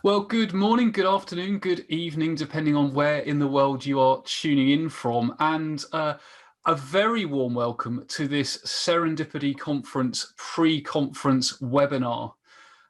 Well, good morning, good afternoon, good evening, depending on where in the world you are tuning in from. And a very warm welcome to this Serendipity Conference pre-conference webinar.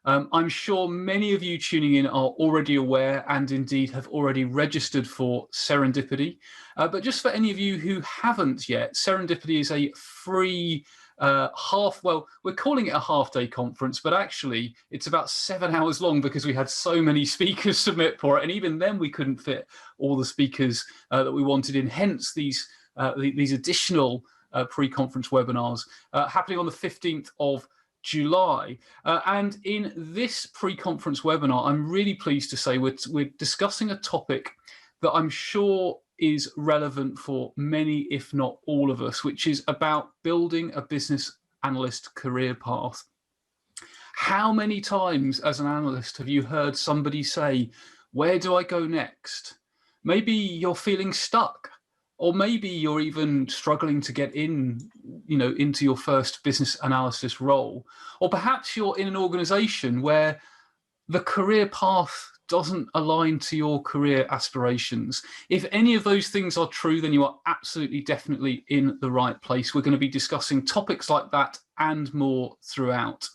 I'm sure many of you tuning in are already aware and indeed have already registered for Serendipity. But just for any of you who haven't yet, Serendipity is a free we're calling it a half-day conference, but actually it's about 7 hours long because we had so many speakers submit for it, and even then we couldn't fit all the speakers that we wanted in. Hence these additional pre-conference webinars happening on the 15th of July. And in this pre-conference webinar, I'm really pleased to say we're discussing a topic that I'm sure is relevant for many, if not all of us, which is about building a business analyst career path. How many times as an analyst have you heard somebody say, where do I go next? Maybe you're feeling stuck, or maybe you're even struggling to get into your first business analysis role. Or perhaps you're in an organization where the career path doesn't align to your career aspirations. If any of those things are true, then you are absolutely, definitely in the right place. We're going to be discussing topics like that and more throughout.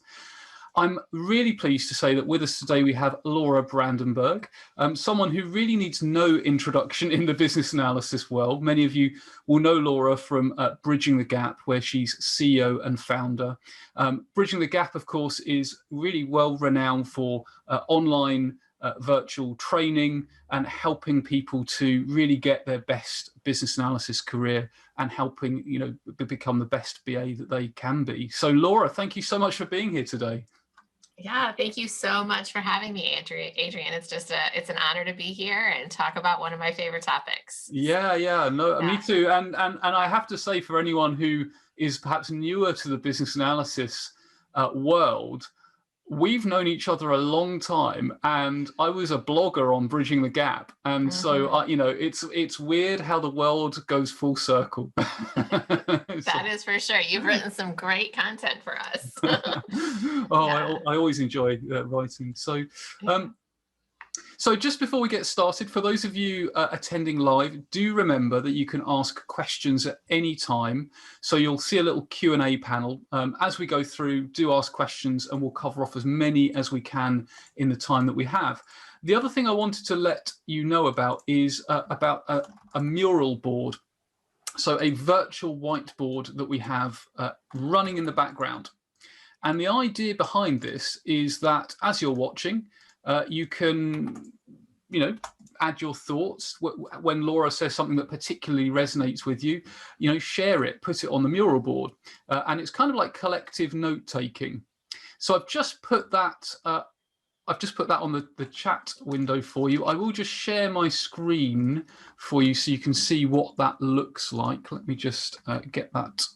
I'm really pleased to say that with us today we have Laura Brandenburg, someone who really needs no introduction in the business analysis world. Many of you will know Laura from Bridging the Gap, where she's CEO and founder. Bridging the Gap, of course, is really well renowned for online virtual training and helping people to really get their best business analysis career and helping become the best BA that they can be. So Laura, thank you so much for being here today. Yeah, thank you so much for having me, Adrian. It's an honor to be here and talk about one of my favorite topics. Yeah, no, me too. And I have to say, for anyone who is perhaps newer to the business analysis world, we've known each other a long time, and I was a blogger on Bridging the Gap, and so it's weird how the world goes full circle. That is for sure. You've written some great content for us. I always enjoy writing. So just before we get started, for those of you attending live, do remember that you can ask questions at any time. So you'll see a little Q&A panel. As we go through, do ask questions and we'll cover off as many as we can in the time that we have. The other thing I wanted to let you know about is about a mural board. So a virtual whiteboard that we have running in the background. And the idea behind this is that as you're watching, you can, add your thoughts. When Laura says something that particularly resonates with you, share it, put it on the mural board. And it's kind of like collective note taking. So I've just put that on the chat window for you. I will just share my screen for you so you can see what that looks like. Let me just get that.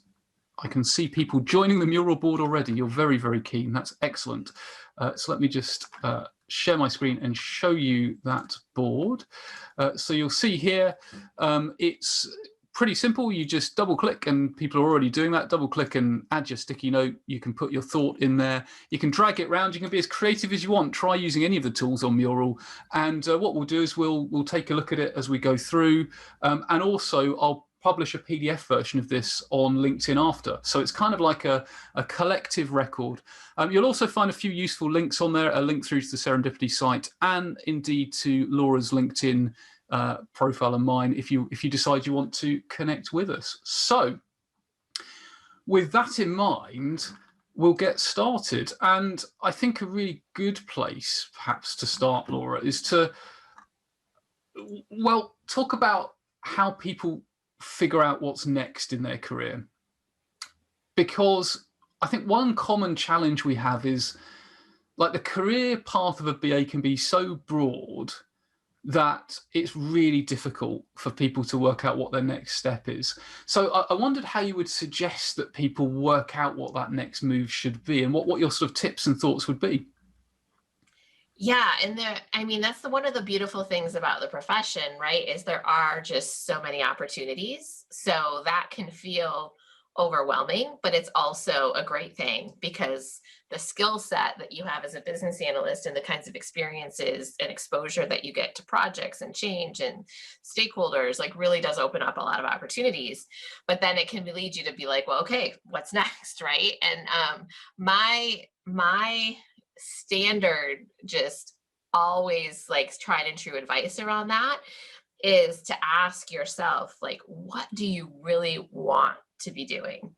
I can see people joining the mural board already. You're very, very keen. That's excellent. So let me just share my screen and show you that board. So you'll see here, it's pretty simple. You just double click, and people are already doing that. Double click and add your sticky note. You can put your thought in there. You can drag it around. You can be as creative as you want. Try using any of the tools on Mural. And what we'll do is we'll take a look at it as we go through. And also I'll publish a PDF version of this on LinkedIn after. So it's kind of like a collective record. You'll also find a few useful links on there, a link through to the Serendipity site, and indeed to Laura's LinkedIn profile and mine if you decide you want to connect with us. So with that in mind, we'll get started. And I think a really good place perhaps to start, Laura, is to, talk about how people figure out what's next in their career. Because I think one common challenge we have is, like, the career path of a BA can be so broad that it's really difficult for people to work out what their next step is. So I wondered how you would suggest that people work out what that next move should be, and what your sort of tips and thoughts would be. Yeah, and that's one of the beautiful things about the profession, right? Is there are just so many opportunities. So that can feel overwhelming, but it's also a great thing because the skill set that you have as a business analyst and the kinds of experiences and exposure that you get to projects and change and stakeholders like really does open up a lot of opportunities. But then it can lead you to be like, well, okay, what's next, right? And my standard, just always like tried and true advice around that is to ask yourself, like, what do you really want to be doing?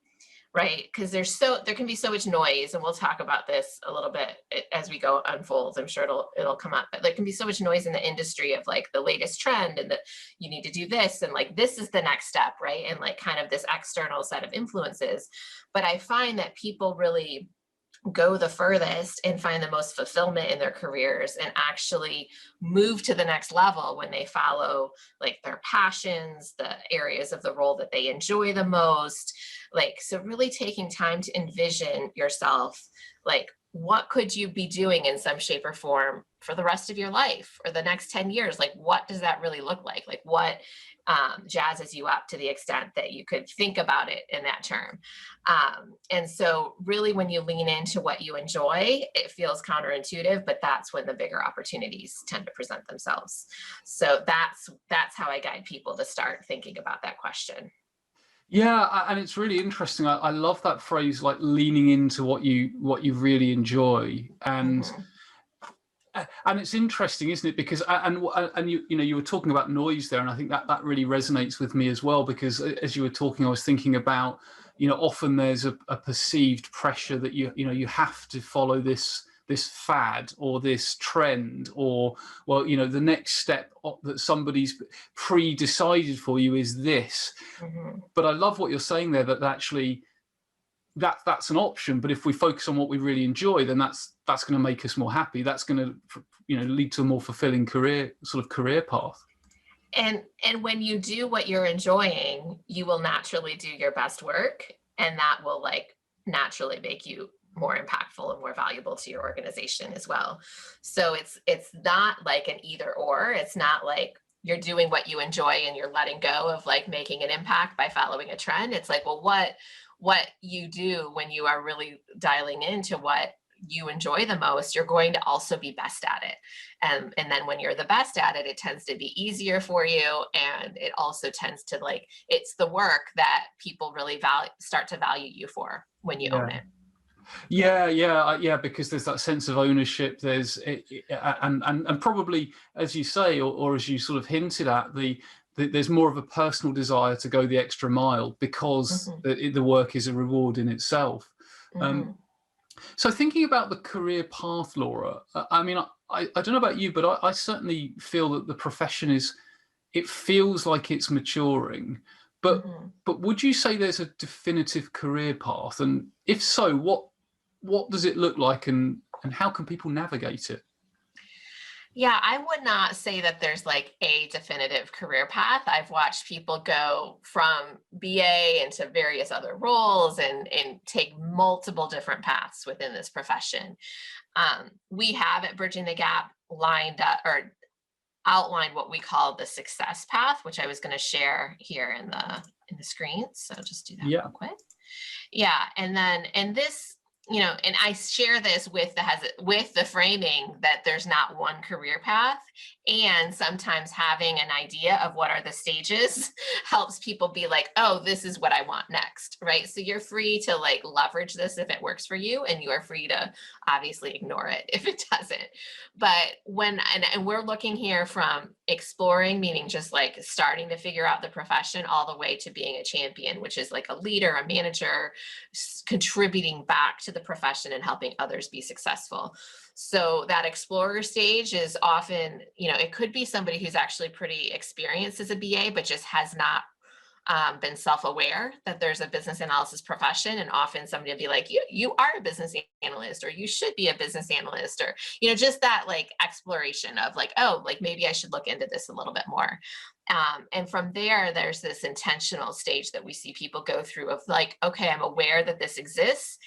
Right? Because there can be so much noise, and we'll talk about this a little bit as we go unfolds. I'm sure it'll come up, but there can be so much noise in the industry of like the latest trend and that you need to do this and like this is the next step, right? And like kind of this external set of influences. But I find that people really go the furthest and find the most fulfillment in their careers and actually move to the next level when they follow like their passions, the areas of the role that they enjoy the most. Like, so really taking time to envision yourself, like, what could you be doing in some shape or form for the rest of your life or the next 10 years? Like, what does that really look like? Like, what jazzes you up to the extent that you could think about it in that term. And so really when you lean into what you enjoy, it feels counterintuitive, but that's when the bigger opportunities tend to present themselves. So that's how I guide people to start thinking about that question. Yeah, and it's really interesting. I love that phrase, like leaning into what you really enjoy, and Mhm. and it's interesting, isn't it? Because and you were talking about noise there, and I think that really resonates with me as well. Because as you were talking, I was thinking about, often there's a perceived pressure that you have to follow this fad or this trend, or well, the next step that somebody's pre-decided for you is this. Mhm. But I love what you're saying there, that actually that's an option, but if we focus on what we really enjoy, then that's going to make us more happy. That's going to lead to a more fulfilling career path. And when you do what you're enjoying, you will naturally do your best work, and that will like naturally make you more impactful and more valuable to your organization as well. So it's not like an either or. It's not like you're doing what you enjoy and you're letting go of like making an impact by following a trend. It's like, well, what you do when you are really dialing into what you enjoy the most, you're going to also be best at it. And then when you're the best at it, it tends to be easier for you. And it also tends to like, it's the work that people really start to value you for when you Yeah. own it. Yeah, because there's that sense of ownership. And probably, as you say, or as you sort of hinted at, there's more of a personal desire to go the extra mile because Mhm. the work is a reward in itself. Mhm. So thinking about the career path, Laura, I mean, I don't know about you, but I certainly feel that the profession it feels like it's maturing. But Mhm. but would you say there's a definitive career path? And if so, what does it look like, and how can people navigate it? Yeah, I would not say that there's like a definitive career path. I've watched people go from BA into various other roles and take multiple different paths within this profession. We have at Bridging the Gap lined up or outlined what we call the success path, which I was going to share here in the screen. So just do that Yeah. real quick. Yeah, and this, and I share this with the framing that there's not one career path, and sometimes having an idea of what are the stages helps people be like, oh, this is what I want next, right? So you're free to like leverage this if it works for you, and you are free to obviously ignore it if it doesn't. But and we're looking here from exploring, meaning just like starting to figure out the profession, all the way to being a champion, which is like a leader, a manager, contributing back to the profession and helping others be successful. So that explorer stage is often, it could be somebody who's actually pretty experienced as a BA, but just has not been self-aware that there's a business analysis profession. And often somebody will be like, you are a business analyst, or you should be a business analyst, or, just that like exploration of like, oh, like maybe I should look into this a little bit more. And from there, there's this intentional stage that we see people go through of like, okay, I'm aware that this exists.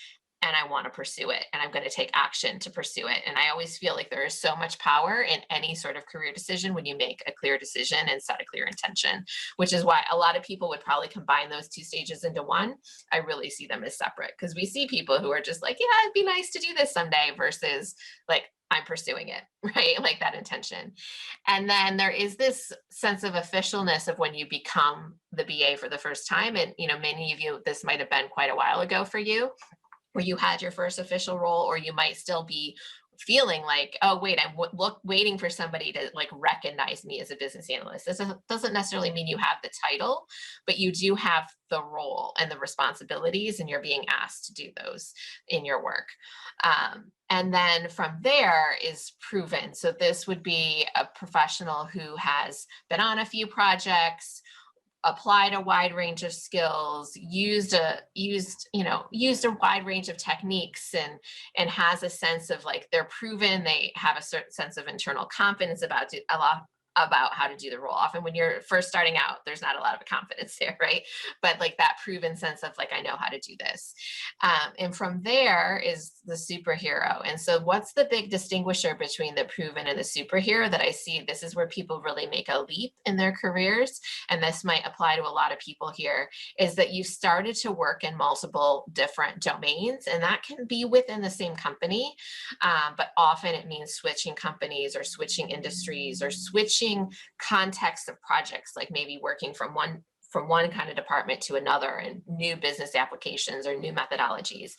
and I want to pursue it, and I'm going to take action to pursue it. And I always feel like there is so much power in any sort of career decision when you make a clear decision and set a clear intention, which is why a lot of people would probably combine those two stages into one. I really see them as separate, because we see people who are just like, yeah, it'd be nice to do this someday, versus like, I'm pursuing it, right? Like that intention. And then there is this sense of officialness of when you become the BA for the first time. And, many of you, this might have been quite a while ago for you, where you had your first official role, or you might still be feeling like, oh, wait, I'm waiting for somebody to like recognize me as a business analyst. This doesn't necessarily mean you have the title, but you do have the role and the responsibilities, and you're being asked to do those in your work. And then from there is proven. So this would be a professional who has been on a few projects, applied a wide range of skills, used a wide range of techniques, and has a sense of like, they're proven, they have a certain sense of internal confidence about how to do the role. Often when you're first starting out, there's not a lot of confidence there, right? But like that proven sense of like, I know how to do this. And from there is the superhero. And so what's the big distinguisher between the proven and the superhero that I see? This is where people really make a leap in their careers. And this might apply to a lot of people here, is that you started to work in multiple different domains, and that can be within the same company. But often it means switching companies or switching industries or switching context of projects, like maybe working from one kind of department to another, and new business applications or new methodologies.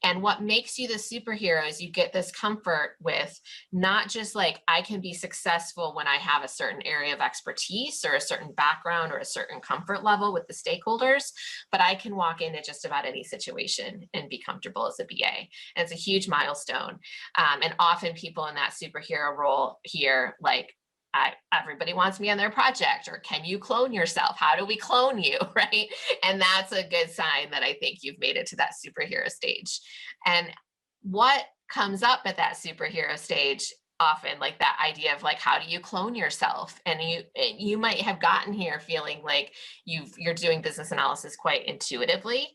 And what makes you the superhero is you get this comfort with not just like, I can be successful when I have a certain area of expertise or a certain background or a certain comfort level with the stakeholders, but I can walk into just about any situation and be comfortable as a BA. And it's a huge milestone. And often people in that superhero role here, like, everybody wants me on their project, or can you clone yourself? How do we clone you, right? And that's a good sign that I think you've made it to that superhero stage. And what comes up at that superhero stage, often like that idea of like, how do you clone yourself? And you might have gotten here feeling like you're doing business analysis quite intuitively.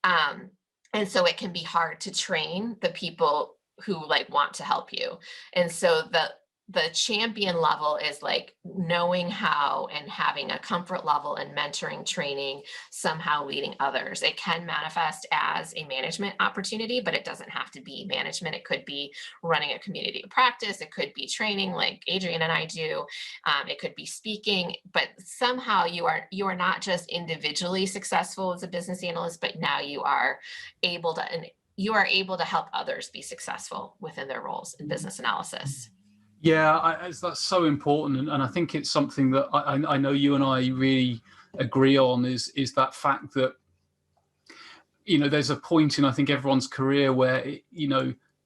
And so it can be hard to train the people who like want to help you. And so the champion level is like knowing how and having a comfort level and mentoring, training, somehow leading others. It can manifest as a management opportunity, but it doesn't have to be management. It could be running a community of practice. It could be training like Adrian and I do. It could be speaking, but somehow you are not just individually successful as a business analyst, but now you are able to help others be successful within their roles in business analysis. Yeah, that's so important, and I think it's something that I know you and I really agree on, is that fact that there's a point in, I think, everyone's career where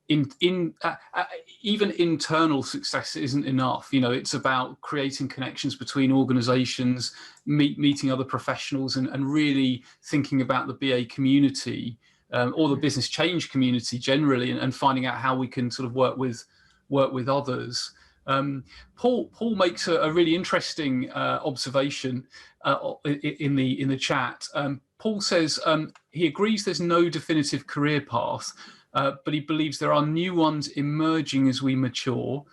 even internal success isn't enough. It's about creating connections between organizations, meeting other professionals, and really thinking about the BA community, or the business change community generally, and finding out how we can sort of work with others. Paul makes a really interesting observation in the chat. Paul says he agrees there's no definitive career path, but he believes there are new ones emerging as we mature.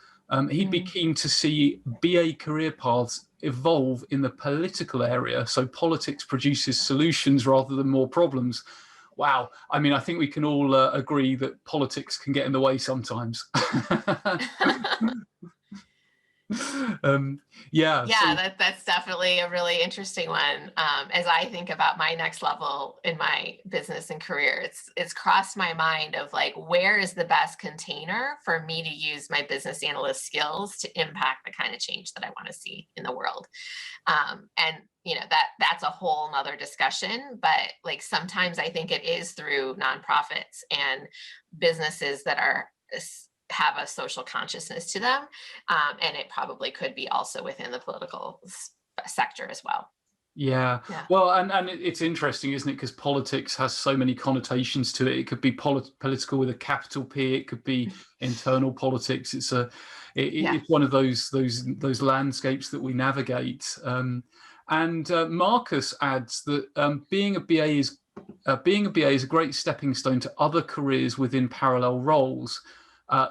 He'd be keen to see BA career paths evolve in the political area, so politics produces solutions rather than more problems. Wow. I mean, I think we can all agree that politics can get in the way sometimes. That's definitely a really interesting one. As I think about my next level in my business and career, it's crossed my mind of like, where is the best container for me to use my business analyst skills to impact the kind of change that I want to see in the world. And that's a whole nother discussion, but like sometimes I think it is through nonprofits and businesses that have a social consciousness to them. And it probably could be also within the political sector as well. Yeah. Well, and it's interesting, isn't it? Because politics has so many connotations to it. It could be political with a capital P. It could be internal politics. It's one of those landscapes that we navigate. And Marcus adds that being a BA is being a BA is a great stepping stone to other careers within parallel roles,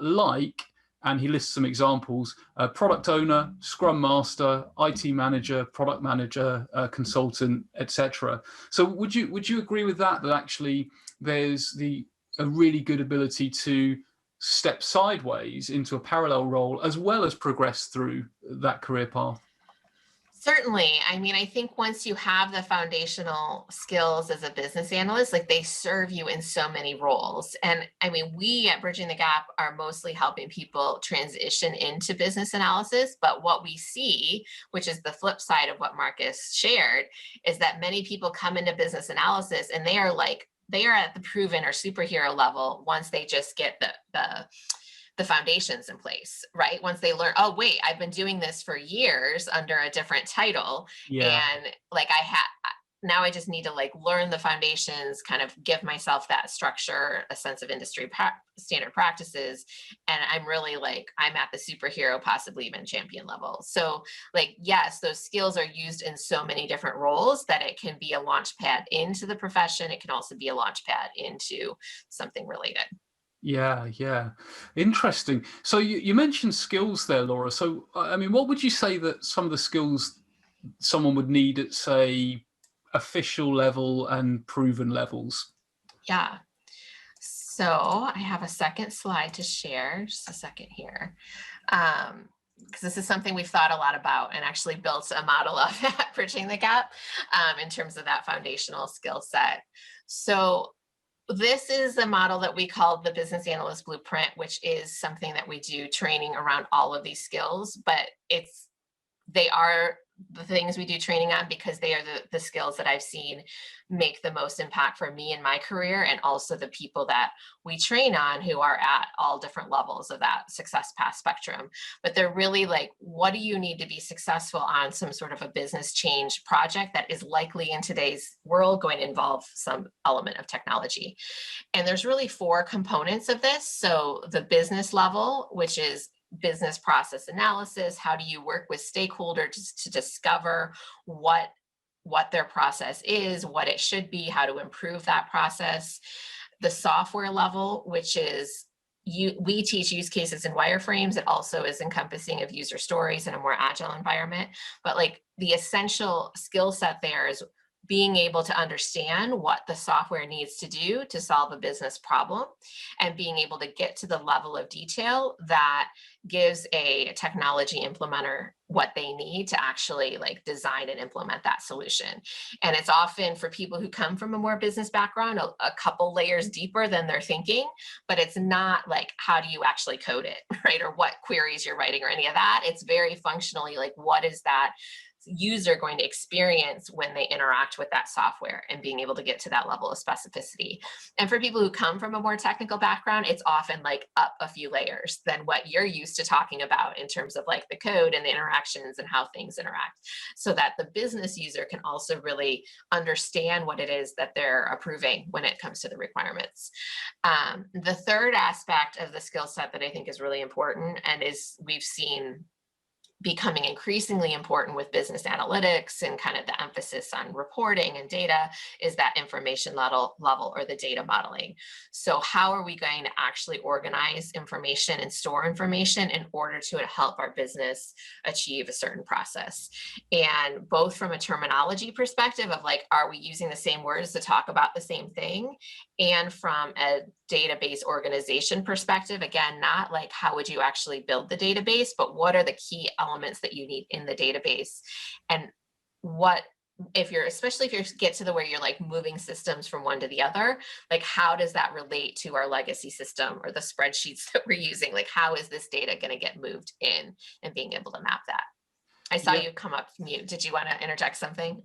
like, and he lists some examples, product owner, scrum master, IT manager, product manager, consultant, etc. So would you agree with that, that actually there's a really good ability to step sideways into a parallel role as well as progress through that career path? Certainly. I mean, I think once you have the foundational skills as a business analyst, like they serve you in so many roles. And I mean, we at Bridging the Gap are mostly helping people transition into business analysis. But what we see, which is the flip side of what Marcus shared, is that many people come into business analysis and they are at the proven or superhero level once they just get the foundations in place, right? Once they learn, oh, wait, I've been doing this for years under a different title. Yeah. And like now I just need to like learn the foundations, kind of give myself that structure, a sense of industry standard practices. And I'm really like, I'm at the superhero, possibly even champion level. So like, yes, those skills are used in so many different roles that it can be a launch pad into the profession. It can also be a launch pad into something related. Yeah. Interesting. So you mentioned skills there, Laura. So, I mean, what would you say that some of the skills someone would need at, say, official level and proven levels? Yeah. So I have a second slide to share, just a second here. Because this is something we've thought a lot about and actually built a model of at Bridging the Gap in terms of that foundational skill set. So this is the model that we call the Business Analyst Blueprint, which is something that we do training around all of these skills, but they are the things we do training on because they are the skills that I've seen make the most impact for me in my career, and also the people that we train on who are at all different levels of that success path spectrum. But they're really like, what do you need to be successful on some sort of a business change project that is likely in today's world going to involve some element of technology? And there's really 4 components of this. So the business level, which is business process analysis. How do you work with stakeholders to discover what their process is, what it should be, how to improve that process? The software level, which is we teach use cases in wireframes. It also is encompassing of user stories in a more agile environment. But like the essential skill set there is being able to understand what the software needs to do to solve a business problem, and being able to get to the level of detail that gives a technology implementer what they need to actually like design and implement that solution. And it's often for people who come from a more business background, a couple layers deeper than they're thinking, but it's not like, how do you actually code it, right? Or what queries you're writing or any of that. It's very functionally like, what is that user going to experience when they interact with that software, and being able to get to that level of specificity. And for people who come from a more technical background, it's often like up a few layers than what you're used to talking about in terms of like the code and the interactions and how things interact, so that the business user can also really understand what it is that they're approving when it comes to the requirements. The third aspect of the skill set that I think is really important, and is we've seen becoming increasingly important with business analytics and kind of the emphasis on reporting and data, is that information level or the data modeling. So how are we going to actually organize information and store information in order to help our business achieve a certain process? And both from a terminology perspective of like, are we using the same words to talk about the same thing? And from a database organization perspective, again, not like how would you actually build the database, but what are the key elements that you need in the database? And what, especially if you get to the where you're like moving systems from one to the other, like how does that relate to our legacy system or the spreadsheets that we're using? Like how is this data going to get moved in, and being able to map that? I saw you come up mute. Did you want to interject something?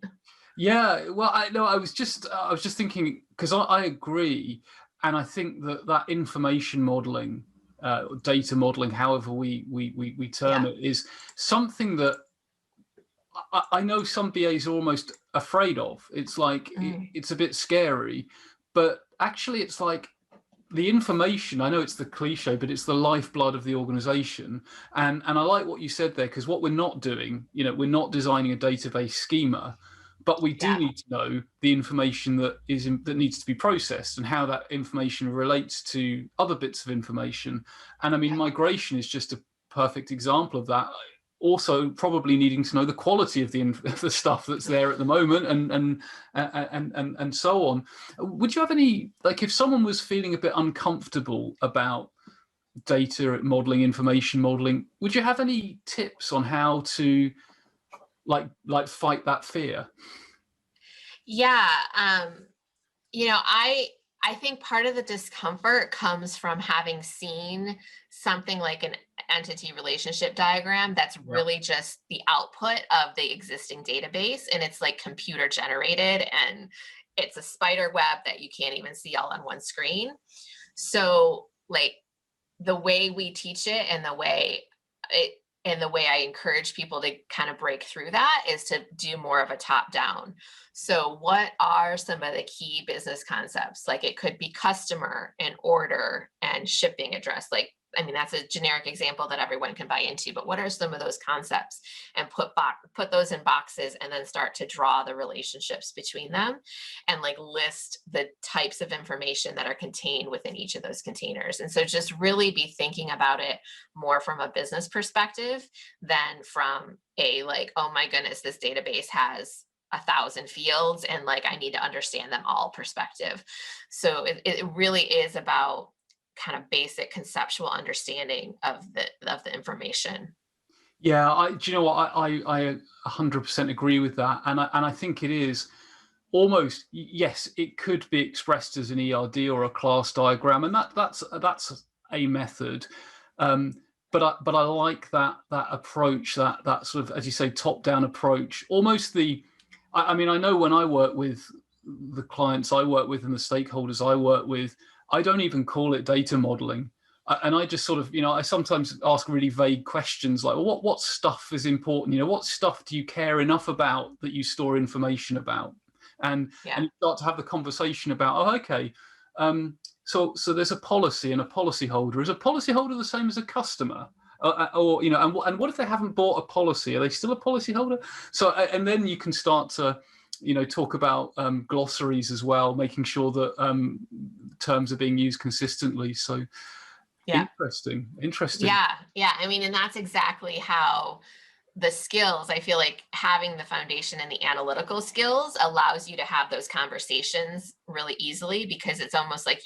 Yeah, well, I was just thinking, because I agree, and I think that information modeling, data modeling, however we term it, is something that I know some BAs are almost afraid of. It's like it's a bit scary, but actually it's like the information, I know it's the cliche, but it's the lifeblood of the organization. And I like what you said there, because what we're not doing, we're not designing a database schema, but we do Yeah. need to know the information that needs to be processed and how that information relates to other bits of information. And I mean, Yeah. migration is just a perfect example of that. Also, probably needing to know the quality of the stuff that's there at the moment, and so on. Would you have any, like, if someone was feeling a bit uncomfortable about data modeling, information modeling, would you have any tips on how to fight that fear? Yeah. I think part of the discomfort comes from having seen something like an entity relationship diagram that's Yeah. really just the output of the existing database, and it's like computer generated, and it's a spider web that you can't even see all on one screen. So like the way we teach it and the way I encourage people to kind of break through that is to do more of a top down. So what are some of the key business concepts? Like it could be customer and order and shipping address. Like, I mean, that's a generic example that everyone can buy into, but what are some of those concepts? And put those in boxes and then start to draw the relationships between them and like list the types of information that are contained within each of those containers. And so just really be thinking about it more from a business perspective than from a like, oh my goodness, this database has 1,000 fields and like I need to understand them all perspective. So it really is about kind of basic conceptual understanding of the information. Yeah, do you know what? I 100% agree with that, and I think it is almost, yes, it could be expressed as an ERD or a class diagram, and that's a method. But I like that approach, that sort of, as you say, top down approach. Almost I mean, I know when I work with the clients I work with and the stakeholders I work with, I don't even call it data modeling. And I just sort of, I sometimes ask really vague questions like, well, what stuff is important? What stuff do you care enough about that you store information about? And Yeah. and you start to have the conversation about, oh, okay, so there's a policy and a policyholder. Is a policyholder the same as a customer? Or and what if they haven't bought a policy? Are they still a policyholder? So and then you can start to talk about glossaries as well, making sure that terms are being used consistently. So Yeah. interesting. Yeah. I mean, and that's exactly how the skills, I feel like having the foundation and the analytical skills allows you to have those conversations really easily, because it's almost like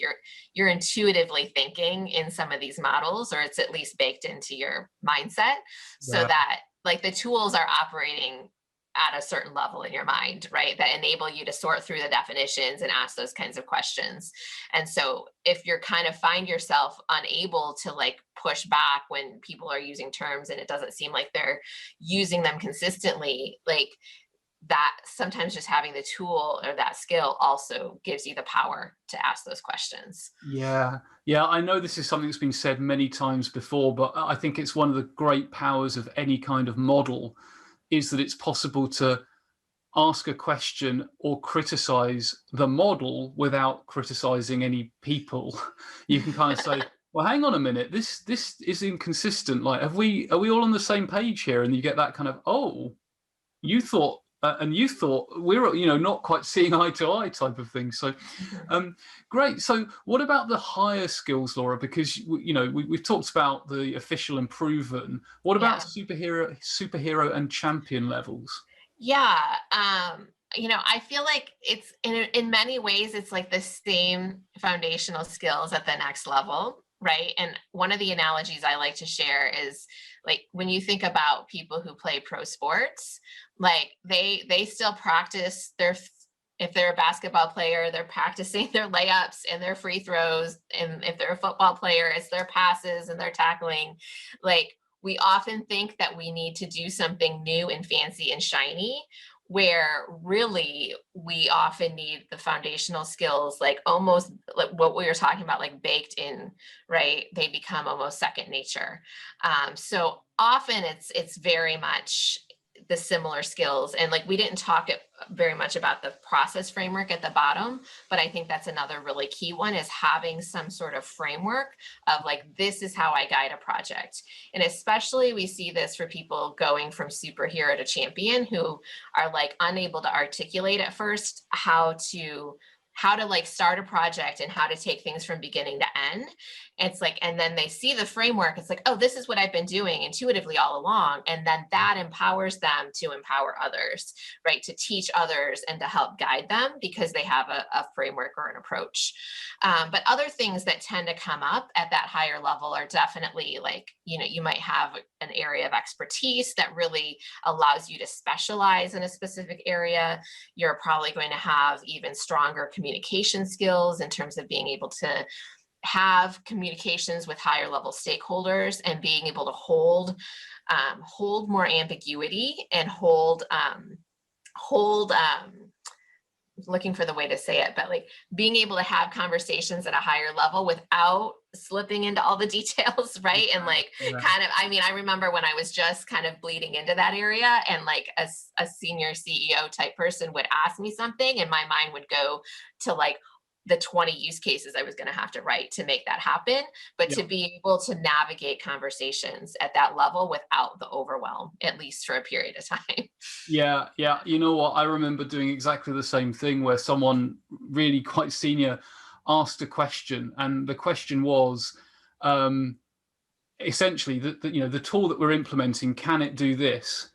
you're intuitively thinking in some of these models, or it's at least baked into your mindset, so Yeah. that like the tools are operating at a certain level in your mind, right? That enable you to sort through the definitions and ask those kinds of questions. And so if you're kind of find yourself unable to like push back when people are using terms and it doesn't seem like they're using them consistently, like that, sometimes just having the tool or that skill also gives you the power to ask those questions. Yeah. Yeah. I know this is something that's been said many times before, but I think it's one of the great powers of any kind of model is that it's possible to ask a question or criticize the model without criticizing any people. You can kind of say, well, hang on a minute, this is inconsistent. Like, are we all on the same page here? And you get that kind of, oh, you thought and you thought we're not quite seeing eye to eye type of thing. So great. So what about the higher skills, Laura? Because we've talked about the official and proven. What about Yeah. superhero and champion levels? Yeah. I feel like it's in many ways, it's like the same foundational skills at the next level, right? And one of the analogies I like to share is like when you think about people who play pro sports, like they still practice if they're a basketball player, they're practicing their layups and their free throws. And if they're a football player, it's their passes and their tackling. Like we often think that we need to do something new and fancy and shiny, where really we often need the foundational skills, like almost like what we were talking about, like baked in, right? They become almost second nature. So often it's very much the similar skills. And like, we didn't talk very much about the process framework at the bottom, but I think that's another really key one, is having some sort of framework of like, this is how I guide a project. And especially we see this for people going from superhero to champion, who are like unable to articulate at first how to like start a project and how to take things from beginning to end. It's like, and then they see the framework. It's like, oh, this is what I've been doing intuitively all along. And then that empowers them to empower others, right? To teach others and to help guide them, because they have a framework or an approach. But other things that tend to come up at that higher level are definitely like, you might have an area of expertise that really allows you to specialize in a specific area. You're probably going to have even stronger communication skills in terms of being able to have communications with higher level stakeholders, and being able to hold more ambiguity, and looking for the way to say it, but like being able to have conversations at a higher level without slipping into all the details, right? And like kind of, I mean, I remember when I was just kind of bleeding into that area, and like a senior CEO type person would ask me something, and my mind would go to like the 20 use cases I was going to have to write to make that happen. But to be able to navigate conversations at that level without the overwhelm, at least for a period of time. Yeah. You know what? I remember doing exactly the same thing, where someone really quite senior asked a question, and the question was essentially that the tool that we're implementing, can it do this?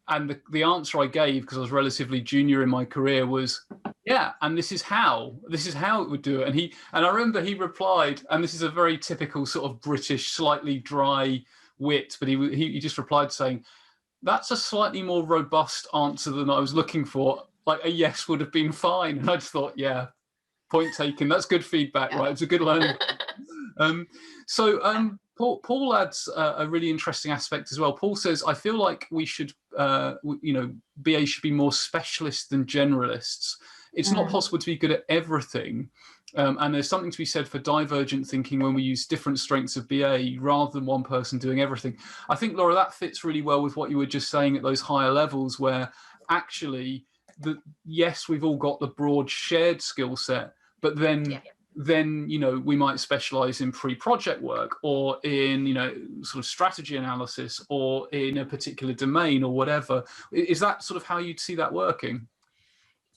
And the answer I gave, because I was relatively junior in my career, was yeah, and this is how it would do it. And I remember he replied, and this is a very typical sort of British, slightly dry wit, but he just replied saying, "That's a slightly more robust answer than I was looking for. Like a yes would have been fine." And I just thought, yeah, point taken. That's good feedback, right? It's a good learning. Paul adds a really interesting aspect as well. Paul says, "I feel like we should, BA should be more specialist than generalists. It's not possible to be good at everything. And there's something to be said for divergent thinking when we use different strengths of BA rather than one person doing everything." I think, Laura, that fits really well with what you were just saying at those higher levels, where actually, yes, we've all got the broad shared skill set, but then we might specialize in pre-project work, or in sort of strategy analysis, or in a particular domain, or whatever. Is that sort of how you'd see that working?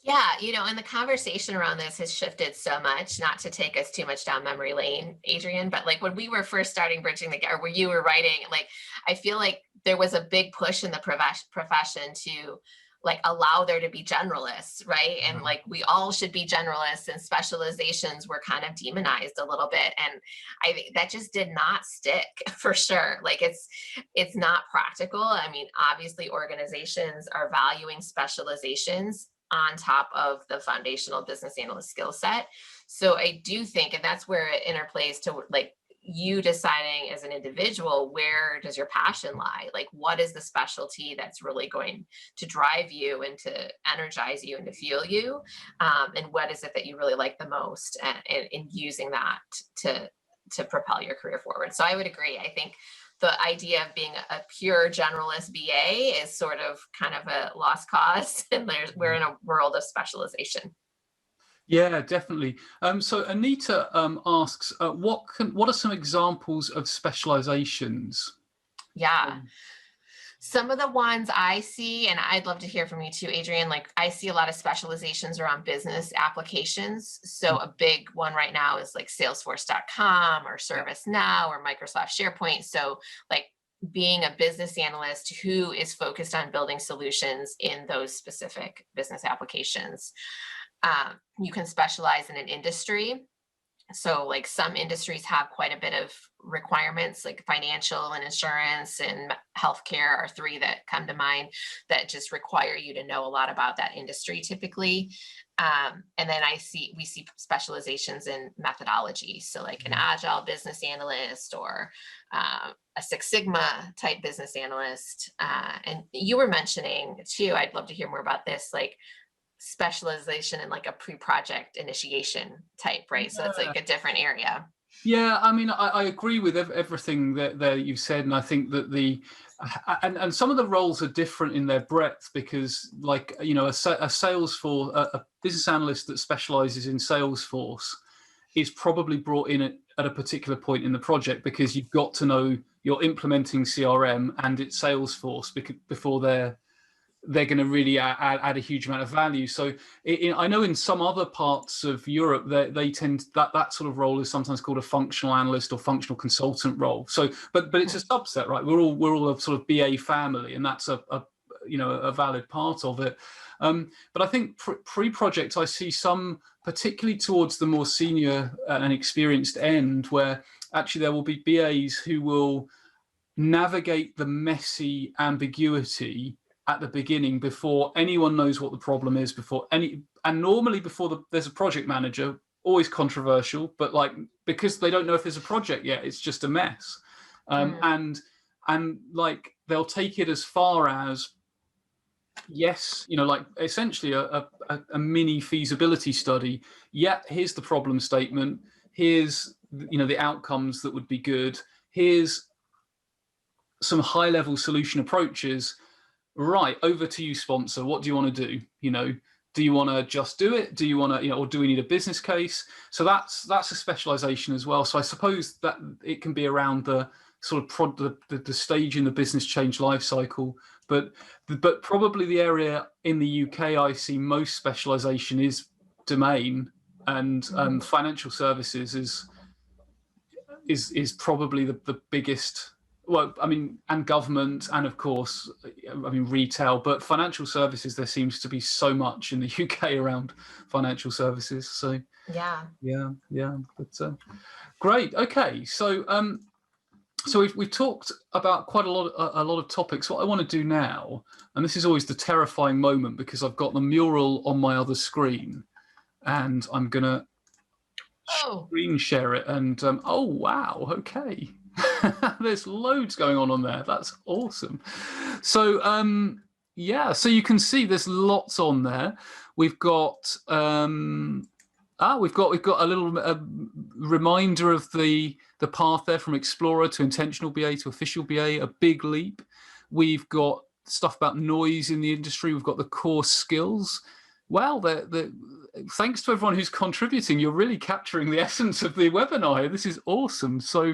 Yeah, and the conversation around this has shifted so much, not to take us too much down memory lane, Adrian, but like when we were first starting Bridging the Gap, or when you were writing, like, I feel like there was a big push in the profession to like allow there to be generalists, right? And like, we all should be generalists, and specializations were kind of demonized a little bit. And I think that just did not stick, for sure. Like, it's not practical. I mean, obviously organizations are valuing specializations on top of the foundational business analyst skill set. So I do think, and that's where it interplays to like you deciding as an individual, where does your passion lie? Like, what is the specialty that's really going to drive you and to energize you and to fuel you? And what is it that you really like the most, and using that to propel your career forward? So I would agree. I think the idea of being a pure generalist BA is sort of kind of a lost cause, and we're in a world of specialization. Yeah, definitely. So Anita asks, what are some examples of specializations? Yeah. Some of the ones I see, and I'd love to hear from you too, Adrian, like I see a lot of specializations around business applications. So a big one right now is like Salesforce.com or ServiceNow or Microsoft SharePoint. So like being a business analyst who is focused on building solutions in those specific business applications. You can specialize in an industry. So like some industries have quite a bit of requirements, like financial and insurance and healthcare are three that come to mind that just require you to know a lot about that industry typically. And then we see specializations in methodology. So like an agile business analyst, or a Six Sigma type business analyst. And you were mentioning too, I'd love to hear more about this, like specialization in like a pre-project initiation type, right? So it's like a different area. Yeah, I mean, I agree with everything that you've said, and I think that and some of the roles are different in their breadth, because like, you know, a Salesforce, a business analyst that specializes in Salesforce is probably brought in at a particular point in the project, because you've got to know you're implementing CRM and it's Salesforce before they're going to really add a huge amount of value. So I know in some other parts of Europe, they tend that sort of role is sometimes called a functional analyst or functional consultant role. So, but it's a subset, right? We're all a sort of BA family, and that's a valid part of it. But I think pre-project, I see some, particularly towards the more senior and experienced end, where actually there will be BAs who will navigate the messy ambiguity at the beginning before anyone knows what the problem is, and normally before there's a project manager, always controversial, but like, because they don't know if there's a project yet, it's just a mess. And like, they'll take it as far as, yes, you know, like essentially a mini feasibility study. Yeah, here's the problem statement. Here's, you know, the outcomes that would be good. Here's some high level solution approaches. Right, over to you, sponsor. What do you want to do? You know, do you want to just do it? Do you want to, you know, or do we need a business case? So that's a specialization as well. So I suppose that it can be around the sort of the stage in the business change life cycle. But probably the area in the UK I see most specialization is domain, and financial services is probably the biggest. Well, I mean, and government, and of course, I mean, retail, but financial services, there seems to be so much in the UK around financial services. So yeah. But great. Okay, so we've talked about quite a lot of topics. What I want to do now, and this is always the terrifying moment, because I've got the mural on my other screen, and I'm gonna screen share it. And oh wow, okay. There's loads going on there. That's awesome. So so you can see there's lots on there. We've got we've got a little reminder of the path there, from explorer to intentional BA to official BA, a big leap. We've got stuff about noise in the industry. We've got the core skills. Wow, thanks to everyone who's contributing. You're really capturing the essence of the webinar here. This is awesome. So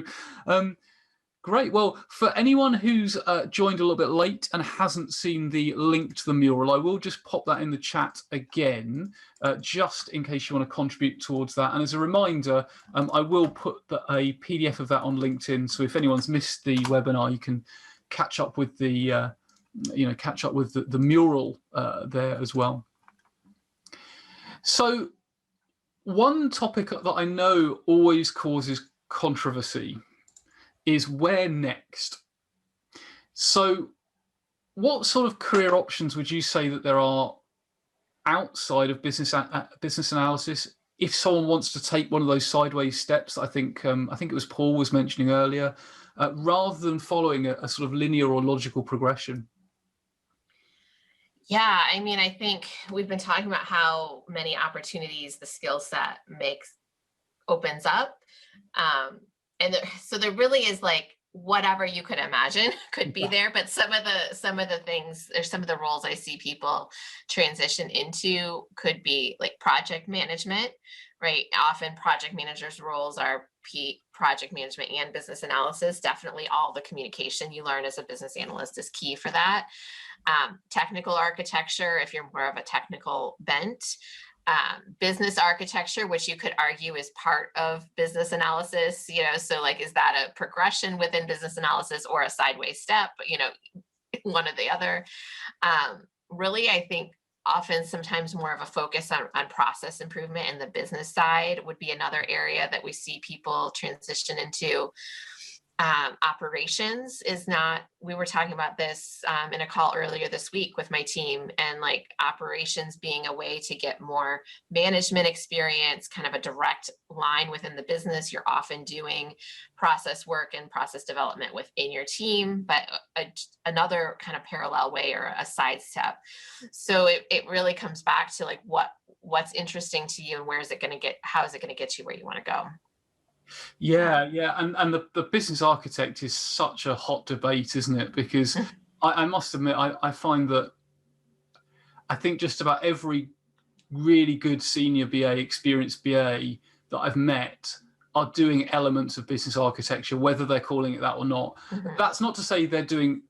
great. Well, for anyone who's joined a little bit late and hasn't seen the link to the mural, I will just pop that in the chat again, just in case you want to contribute towards that. And as a reminder, I will put a PDF of that on LinkedIn. So if anyone's missed the webinar, you can catch up with the mural there as well. So one topic that I know always causes controversy is where next. So what sort of career options would you say that there are outside of business analysis, if someone wants to take one of those sideways steps? I think it was Paul was mentioning earlier, rather than following a sort of linear or logical progression. Yeah, I mean, I think we've been talking about how many opportunities the skill set opens up. So there really is, like, whatever you could imagine could be there, but some of the things, or some of the roles I see people transition into could be like project management, right? Often project managers' roles are project management and business analysis. Definitely all the communication you learn as a business analyst is key for that. Technical architecture, if you're more of a technical bent. Business architecture, which you could argue is part of business analysis, so like, is that a progression within business analysis or a sideways step, one or the other? Really, I think often sometimes more of a focus on process improvement in the business side would be another area that we see people transition into. Operations is not, we were talking about this in a call earlier this week with my team, and like operations being a way to get more management experience, kind of a direct line within the business. You're often doing process work and process development within your team, but another kind of parallel way or a side step. So it really comes back to like what's interesting to you and how is it going to get you where you want to go? Yeah, yeah, and the business architect is such a hot debate, isn't it? Because I must admit, I find that I think just about every really good senior BA, experienced BA that I've met are doing elements of business architecture, whether they're calling it that or not. That's not to say they're doing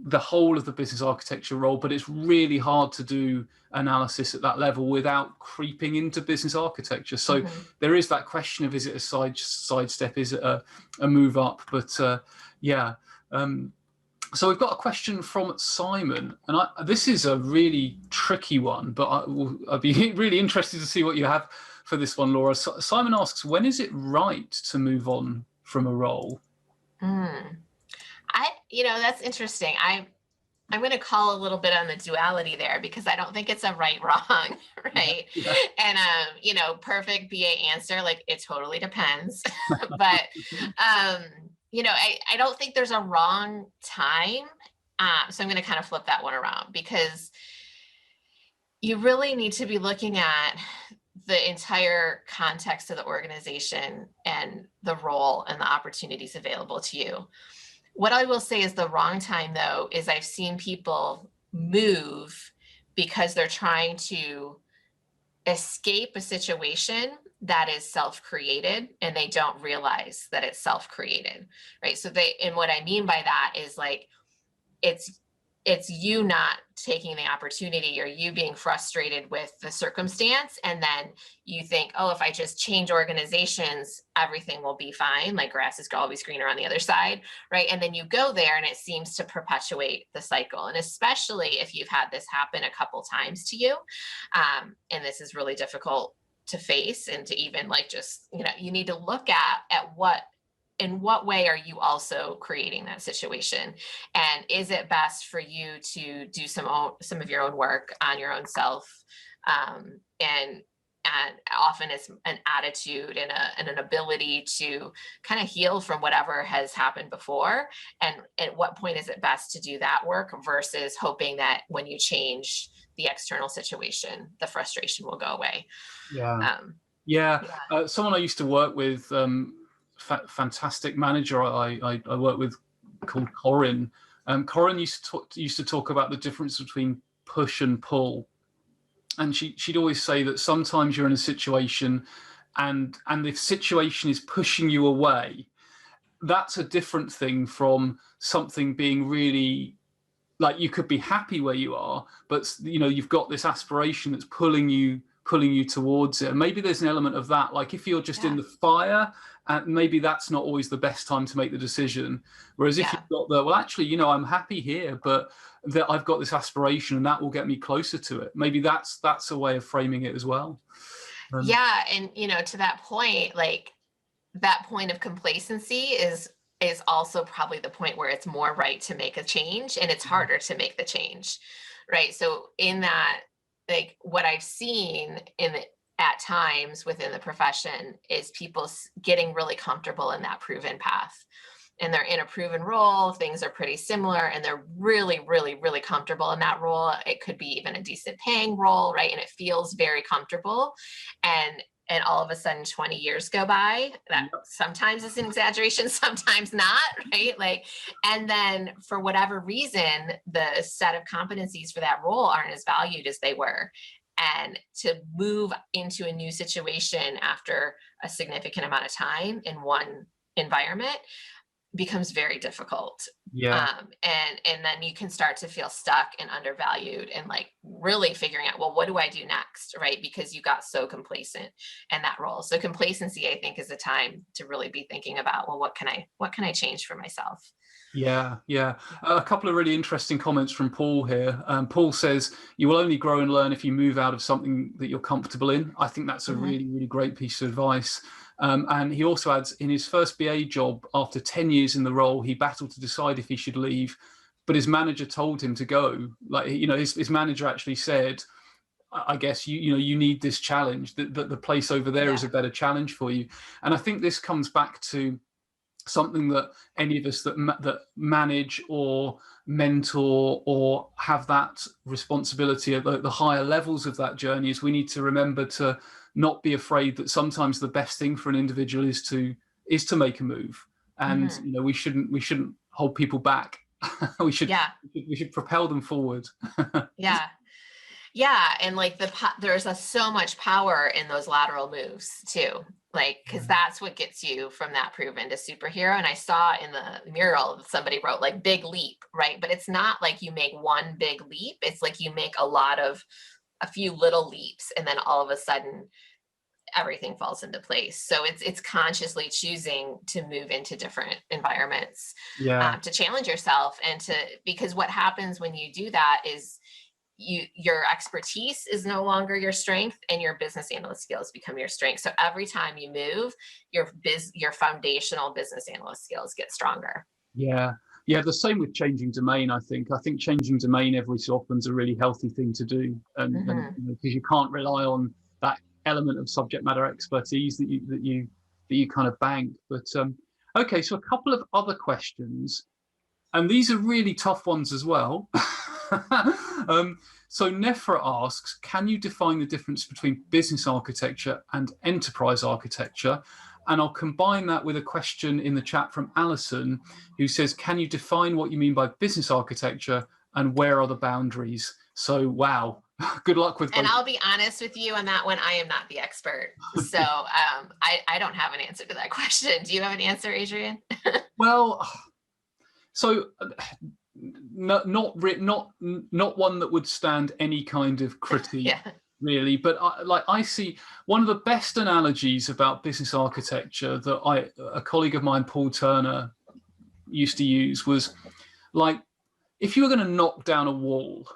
the whole of the business architecture role, but it's really hard to do analysis at that level without creeping into business architecture. So there is that question of, is it a sidestep, is it a move up? But yeah. So we've got a question from Simon, and this is a really tricky one, but I'd be really interested to see what you have for this one, Laura. Simon asks, when is it right to move on from a role? That's interesting. I'm going to call a little bit on the duality there, because I don't think it's a right wrong, right? Yeah. And perfect BA answer, like, it totally depends. But I don't think there's a wrong time. So I'm going to kind of flip that one around, because you really need to be looking at the entire context of the organization and the role and the opportunities available to you. What I will say is the wrong time, though, is I've seen people move because they're trying to escape a situation that is self-created, and they don't realize that it's self-created, right? And what I mean by that is, like, it's you not taking the opportunity, or you being frustrated with the circumstance, and then you think, oh, if I just change organizations, everything will be fine, like grass is always greener on the other side, right? And then you go there, and it seems to perpetuate the cycle. And especially if you've had this happen a couple times to you, and this is really difficult to face, and to even, like, just, you need to look at in what way are you also creating that situation? And is it best for you to do some of your own work on your own self? And often it's an attitude and an ability to kind of heal from whatever has happened before. And at what point is it best to do that work, versus hoping that when you change the external situation, the frustration will go away? Someone I used to work with, fantastic manager I work with, called Corinne. Corinne used to talk about the difference between push and pull, and she'd always say that sometimes you're in a situation, and the situation is pushing you away. That's a different thing from something being really, like, you could be happy where you are, but you've got this aspiration that's pulling you towards it. And maybe there's an element of that, like, if you're just in the fire, and maybe that's not always the best time to make the decision. Whereas if you've got well, actually, I'm happy here, but that I've got this aspiration, and that will get me closer to it. Maybe that's a way of framing it as well. And to that point, like, that point of complacency is also probably the point where it's more right to make a change, and it's harder to make the change, right? So in that, like, what I've seen at times within the profession is people getting really comfortable in that proven path, and they're in a proven role. Things are pretty similar, and they're really, really, really comfortable in that role. It could be even a decent paying role, right? And it feels very comfortable. And all of a sudden 20 years go by. That sometimes is an exaggeration, sometimes not, right? Like, and then for whatever reason, the set of competencies for that role aren't as valued as they were. And to move into a new situation after a significant amount of time in one environment becomes very difficult. And then you can start to feel stuck and undervalued, and, like, really figuring out, well, what do I do next, right? Because you got so complacent in that role. So complacency, I think, is a time to really be thinking about, well, what can I change for myself? Yeah. A couple of really interesting comments from Paul here. Paul says, you will only grow and learn if you move out of something that you're comfortable in. I think that's a really, really great piece of advice. And he also adds, in his first BA job, after 10 years in the role, he battled to decide if he should leave, but his manager told him to go. Like, his manager actually said, I guess you need this challenge, that the place over there is a better challenge for you. And I think this comes back to something that any of us that manage or mentor or have that responsibility at the higher levels of that journey, is we need to remember to not be afraid that sometimes the best thing for an individual is to is to make a move, and Mhm. you know, we shouldn't hold people back. we should Yeah. we should propel them forward. Yeah. Yeah, and like there's so much power in those lateral moves too. Like, because that's what gets you from that proven to superhero. And I saw in the mural somebody wrote like big leap, right? But it's not like you make one big leap. It's like you make a few little leaps, and then all of a sudden everything falls into place. So it's consciously choosing to move into different environments, Yeah, to challenge yourself, and because what happens when you do that is your expertise is no longer your strength, and your business analyst skills become your strength. So every time you move, your foundational business analyst skills get stronger. yeah, yeah. The same with changing domain. I think changing domain every so often is a really healthy thing to do, and Hmm. because you can't rely on that element of subject matter expertise that you kind of bank. But okay, so a couple of other questions, and these are really tough ones as well. So Nefra asks, can you define the difference between business architecture and enterprise architecture? And I'll combine that with a question in the chat from Alison, who says, can you define what you mean by business architecture and where are the boundaries? So, wow, good luck with And both. I'll be honest with you on that one. I am not the expert. So I don't have an answer to that question. Do you have an answer, Adrian? Well, so not one that would stand any kind of critique, Yeah. really. But I see one of the best analogies about business architecture that a colleague of mine, Paul Turner, used to use was like, if you were going to knock down a wall,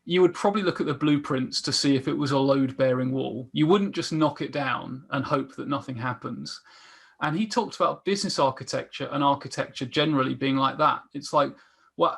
you would probably look at the blueprints to see if it was a load-bearing wall. You wouldn't just knock it down and hope that nothing happens. And he talked about business architecture and architecture generally being like that. It's like, well,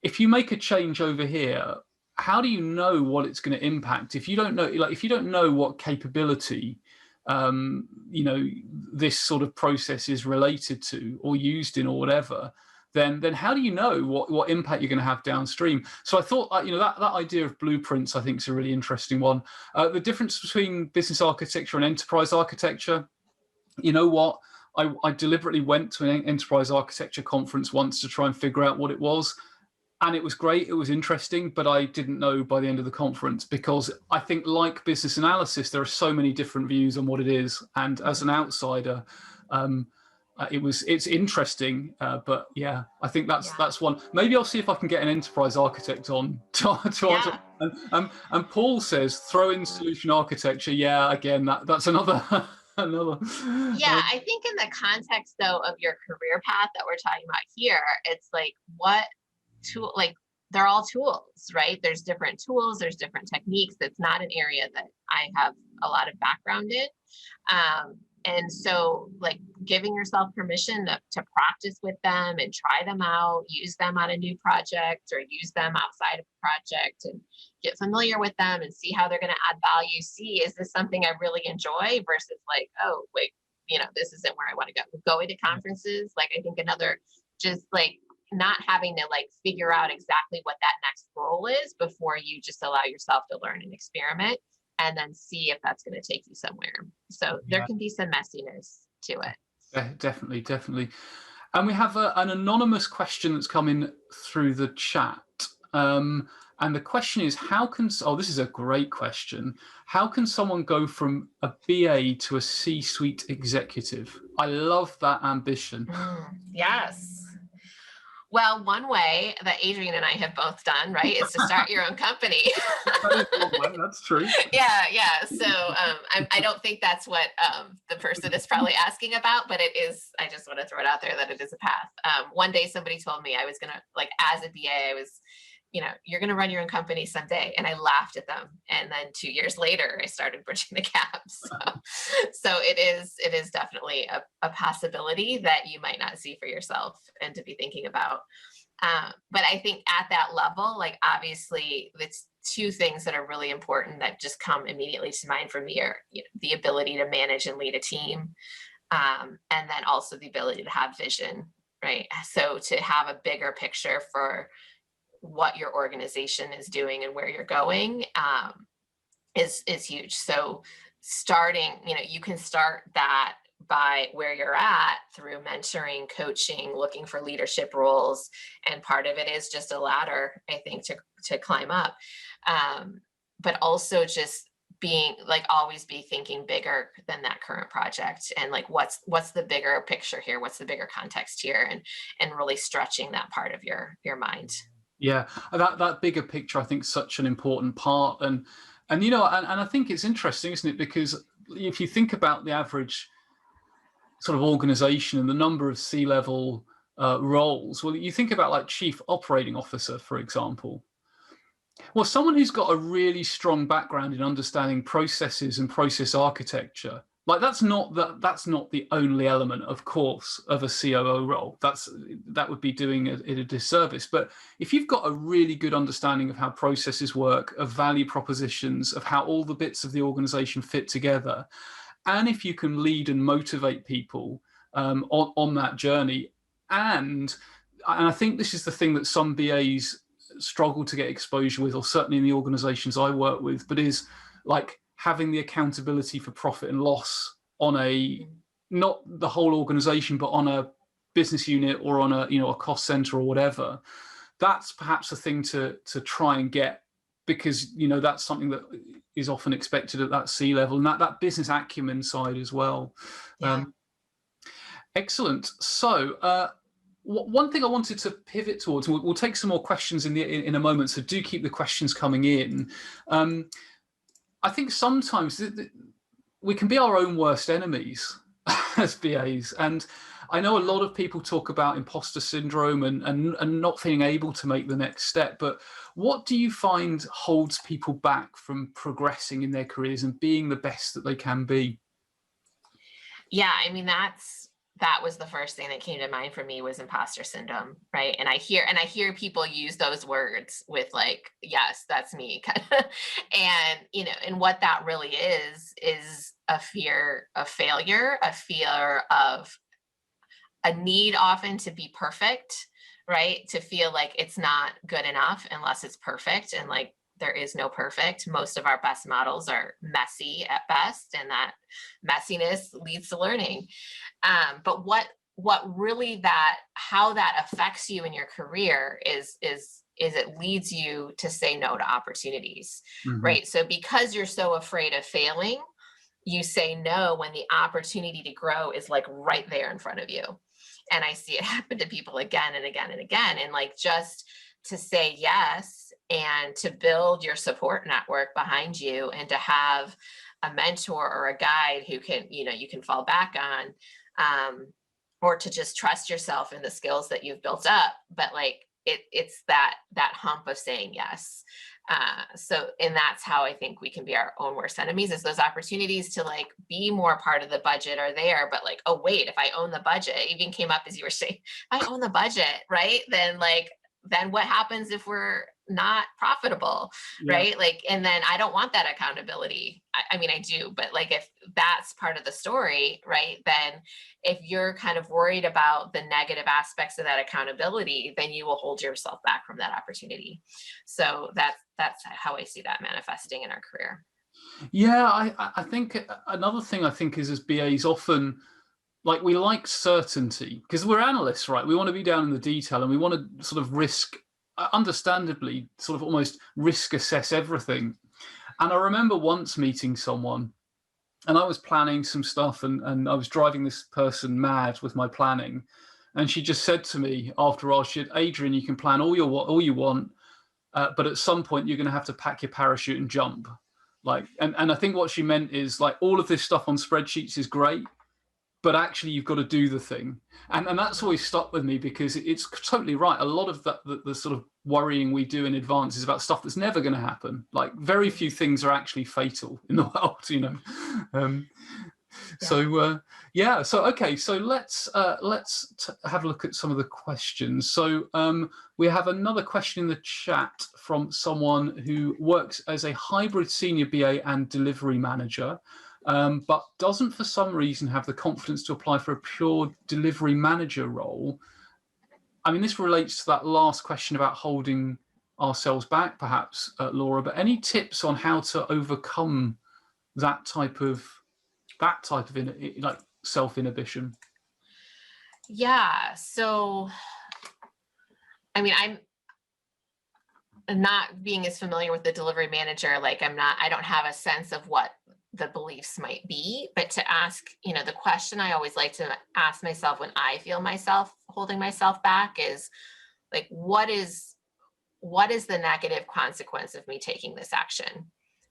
if you make a change over here, how do you know what it's going to impact if you don't know? Like, if you don't know what capability, you know, this sort of process is related to or used in or whatever, then how do you know what impact you're going to have downstream? So I thought, you know, that idea of blueprints, I think, is a really interesting one. The difference between business architecture and enterprise architecture, you know what? I deliberately went to an enterprise architecture conference once to try and figure out what it was. And it was great. It was interesting, but I didn't know by the end of the conference, because I think, like business analysis, there are so many different views on what it is. And as an outsider, it's interesting, but yeah, I think Yeah. that's one. Maybe I'll see if I can get an enterprise architect on to answer. Yeah. And Paul says throw in solution architecture. Yeah, again, that's another another. Yeah, I think in the context though of your career path that we're talking about here, it's like what tool, like they're all tools, right? There's different tools, there's different techniques. That's not an area that I have a lot of background in. And so like giving yourself permission to practice with them and try them out, use them on a new project or use them outside of a project, and get familiar with them and see how they're going to add value. See, is this something I really enjoy versus like, oh, wait, you know, this isn't where I want to go. Going to conferences, like I think another, just like not having to like figure out exactly what that next role is before you just allow yourself to learn and experiment, and then see if that's going to take you somewhere. So there Yeah, can be some messiness to it. definitely. And we have an anonymous question that's come in through the chat. And the question is, this is a great question. How can someone go from a BA to a C-suite executive? I love that ambition. Yes. Well, one way that Adrian and I have both done, right, is to start your own company. That is one way, that's true. Yeah. So I don't think that's what the person is probably asking about, but it is. I just want to throw it out there that it is a path. One day somebody told me I was going to, like, as a BA, I was, you know, you're going to run your own company someday. And I laughed at them. And then 2 years later, I started bridging the gap. So it is definitely a possibility that you might not see for yourself and to be thinking about. But I think at that level, like obviously it's two things that are really important that just come immediately to mind for me are, you know, the ability to manage and lead a team. And then also the ability to have vision, right? So to have a bigger picture for what your organization is doing and where you're going is huge. So starting, you know, you can start that by where you're at through mentoring, coaching, looking for leadership roles. And part of it is just a ladder, I think, to climb up. But also just being like, always be thinking bigger than that current project, and like what's the bigger picture here, what's the bigger context here, and really stretching that part of your mind. Yeah, that bigger picture, I think, is such an important part. And you know, and I think it's interesting, isn't it? Because if you think about the average sort of organization and the number of C-level roles, well, you think about like chief operating officer, for example. Well, someone who's got a really strong background in understanding processes and process architecture, like that's not the only element, of course, of a COO role. That would be doing it a disservice. But if you've got a really good understanding of how processes work, of value propositions, of how all the bits of the organization fit together, and if you can lead and motivate people on that journey, and I think this is the thing that some BAs struggle to get exposure with, or certainly in the organizations I work with, but is like having the accountability for profit and loss on a, not the whole organization, but on a business unit or on a, you know, a cost center or whatever. That's perhaps a thing to try and get, because, you know, that's something that is often expected at that C-level, and that business acumen side as well. Yeah. Excellent. So one thing I wanted to pivot towards, and we'll take some more questions in a moment, so do keep the questions coming in. I think sometimes we can be our own worst enemies as BAs, and I know a lot of people talk about imposter syndrome and not feeling able to make the next step, but what do you find holds people back from progressing in their careers and being the best that they can be? Yeah, I mean, that was the first thing that came to mind for me, was imposter syndrome, right? And I hear people use those words with like, yes, that's me, kind of. And you know, and what that really is a fear of failure, a fear of a need often to be perfect, right? To feel like it's not good enough unless it's perfect, and like there is no perfect. Most of our best models are messy at best, and that messiness leads to learning. But what really how that affects you in your career is it leads you to say no to opportunities, right? So because you're so afraid of failing, you say no when the opportunity to grow is like right there in front of you. And I see it happen to people again and again and again. And like, just to say yes and to build your support network behind you, and to have a mentor or a guide who can, you know, you can fall back on, or to just trust yourself in the skills that you've built up. But like, it's that hump of saying yes. And that's how I think we can be our own worst enemies, is those opportunities to like be more part of the budget are there, but like, oh wait, if I own the budget, it even came up as you were saying, if I own the budget, right? Then what happens if we're not profitable, right? Like, and then I don't want that accountability. I mean, I do, but like, if that's part of the story, right? Then if you're kind of worried about the negative aspects of that accountability, then you will hold yourself back from that opportunity. So that's how I see that manifesting in our career. Yeah, I think another thing I think is, as BAs, often like we like certainty because we're analysts, right? We want to be down in the detail, and we want to sort of risk, understandably, sort of almost risk assess everything. And I remember once meeting someone, and I was planning some stuff, and I was driving this person mad with my planning. And she just said to me after all, she said, "Adrian, you can plan all you want, but at some point you're going to have to pack your parachute and jump." Like, and I think what she meant is like, all of this stuff on spreadsheets is great, but actually you've got to do the thing. And that's always stuck with me, because it's totally right. A lot of the sort of worrying we do in advance is about stuff that's never going to happen. Like, very few things are actually fatal in the world, you know. So okay, so let's have a look at some of the questions. So we have another question in the chat from someone who works as a hybrid senior BA and delivery manager, but doesn't for some reason have the confidence to apply for a pure delivery manager role. I mean, this relates to that last question about holding ourselves back, perhaps, Laura, but any tips on how to overcome that type of like self-inhibition? Yeah. So, I mean, I'm not being as familiar with the delivery manager. Like I don't have a sense of what the beliefs might be, but to ask, the question I always like to ask myself when I feel myself holding myself back is like, what is the negative consequence of me taking this action?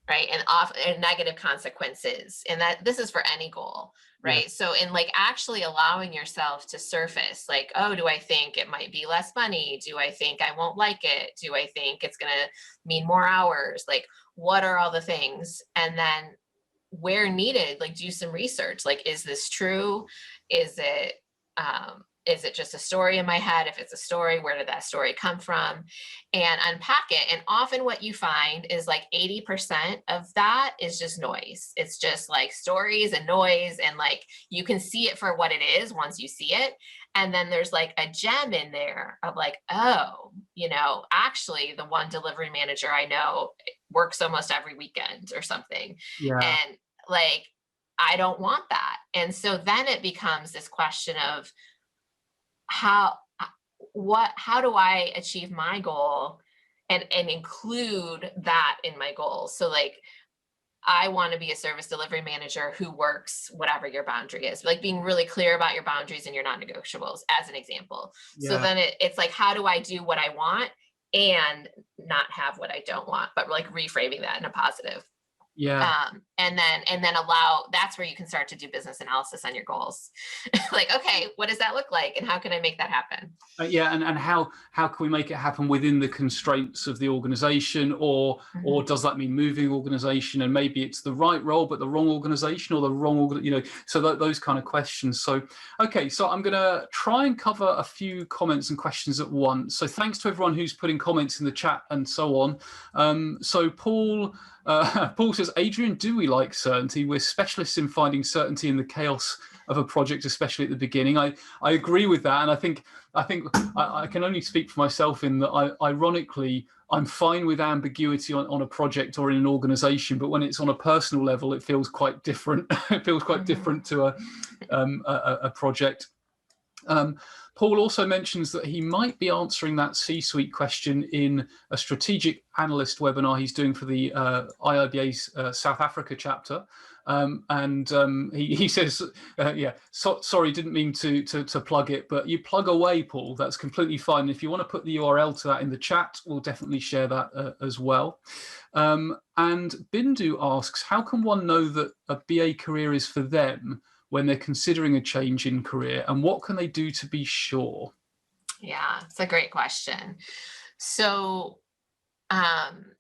Right. And negative consequences. And that this is for any goal. Right. Yeah. So in like actually allowing yourself to surface like, oh, do I think it might be less money? Do I think I won't like it? Do I think it's going to mean more hours? Like, what are all the things? And then where needed, like do some research. Like, is this true? Is it just a story in my head? If it's a story, where did that story come from? And unpack it. And often what you find is like 80% of that is just noise. It's just like stories and noise. And like, you can see it for what it is once you see it. And then there's like a gem in there of like, oh, actually the one delivery manager I know works almost every weekend or something. Yeah. And like, I don't want that. And so then it becomes this question of, how do I achieve my goal and include that in my goals? So like, I want to be a service delivery manager who works whatever your boundary is, like being really clear about your boundaries and your non-negotiables as an example. Yeah. So then it's like, how do I do what I want and not have what I don't want, but like reframing that in a positive. Yeah. And then that's where you can start to do business analysis on your goals. Like, okay, what does that look like? And how can I make that happen? Yeah. And how can we make it happen within the constraints of the organization, or does that mean moving organization? And maybe it's the right role, but the wrong organization, or the wrong, so those kind of questions. So, okay. So I'm going to try and cover a few comments and questions at once. So thanks to everyone who's putting comments in the chat and so on. So Paul says, Adrian, do we like certainty? We're specialists in finding certainty in the chaos of a project, especially at the beginning. I agree with that. And I think I can only speak for myself in that ironically, I'm fine with ambiguity on a project or in an organization, but when it's on a personal level, it feels quite different. It feels quite different to a project. Paul also mentions that he might be answering that C-suite question in a strategic analyst webinar he's doing for the IIBA's South Africa chapter. He says, sorry, didn't mean to plug it, but you plug away, Paul. That's completely fine. If you want to put the URL to that in the chat, we'll definitely share that as well. And Bindu asks, how can one know that a BA career is for them when they're considering a change in career, and what can they do to be sure? Yeah, it's a great question. So,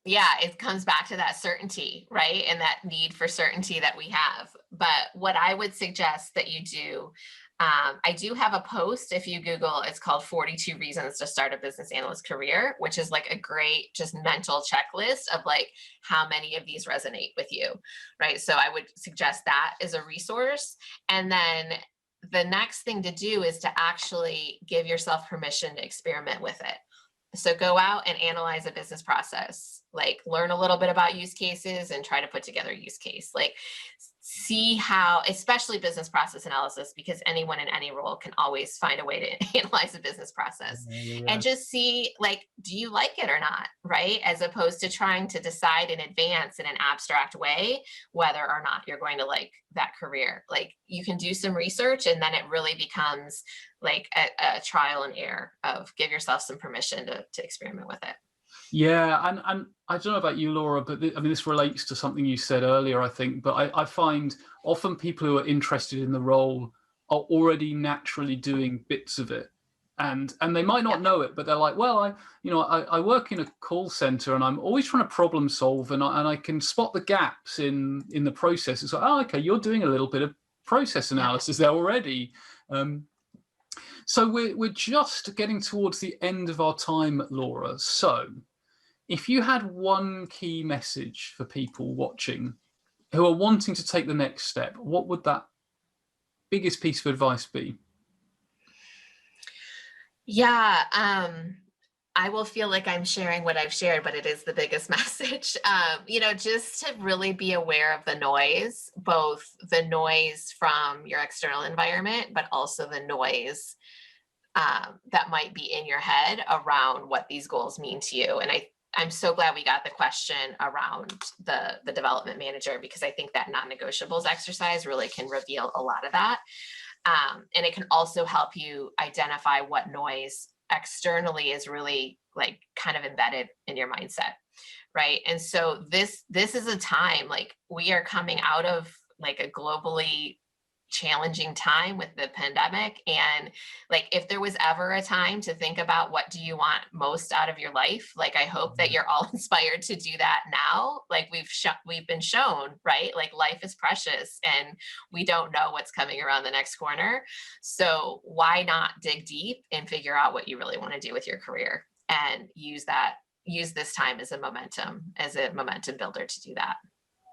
it comes back to that certainty, right? And that need for certainty that we have. But what I would suggest that you do, I do have a post, if you Google, it's called 42 Reasons to Start a Business Analyst Career, which is like a great just mental checklist of like how many of these resonate with you, right? So I would suggest that as a resource. And then the next thing to do is to actually give yourself permission to experiment with it. So go out and analyze a business process, like learn a little bit about use cases and try to put together a use case. Like see how, especially business process analysis, because anyone in any role can always find a way to analyze a business process and just see, like, do you like it or not, right? As opposed to trying to decide in advance in an abstract way whether or not you're going to like that career. Like you can do some research and then it really becomes like a trial and error of give yourself some permission to experiment with it. Yeah, and I don't know about you, Laura, but this relates to something you said earlier, I think. But I find often people who are interested in the role are already naturally doing bits of it, and they might not know it, but they're like, well, I work in a call center, and I'm always trying to problem solve, and I can spot the gaps in the process. It's like, oh, okay, you're doing a little bit of process analysis there already. So we're just getting towards the end of our time, Laura. So if you had one key message for people watching who are wanting to take the next step, what would that biggest piece of advice be? Yeah, I will feel like I'm sharing what I've shared, but it is the biggest message. Just to really be aware of the noise, both the noise from your external environment, but also the noise that might be in your head around what these goals mean to you. And I'm so glad we got the question around the development manager, because I think that non-negotiables exercise really can reveal a lot of that. And it can also help you identify what noise externally is really like kind of embedded in your mindset, right? And so this is a time, like, we are coming out of like a globally challenging time with the pandemic, and like, if there was ever a time to think about what do you want most out of your life, like, I hope that you're all inspired to do that now. Like, we've been shown, right, like, life is precious and we don't know what's coming around the next corner. So why not dig deep and figure out what you really want to do with your career, and use this time as a momentum builder to do that.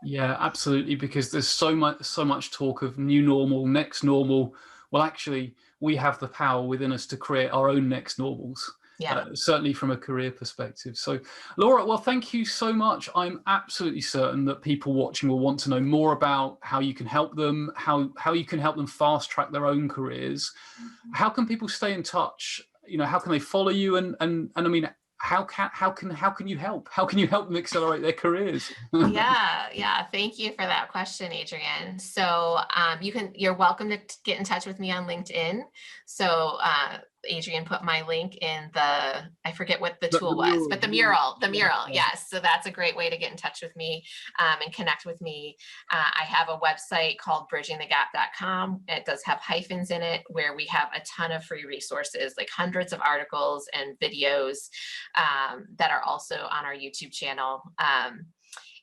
Yeah, absolutely. Because there's so much talk of new normal, next normal. Well, actually, we have the power within us to create our own next normals. Yeah. Certainly from a career perspective. So, Laura, well, thank you so much. I'm absolutely certain that people watching will want to know more about how you can help them, how you can help them fast track their own careers. How can people stay in touch? How can they follow you? And I mean, how can you help? How can you help them accelerate their careers? Yeah. Thank you for that question, Adrian. So you're welcome to get in touch with me on LinkedIn. So Adrian put my link in I forget what the tool was, but the mural. Yes. So that's a great way to get in touch with me and connect with me. I have a website called bridgingthegap.com. It does have hyphens in it, where we have a ton of free resources, like hundreds of articles and videos that are also on our YouTube channel.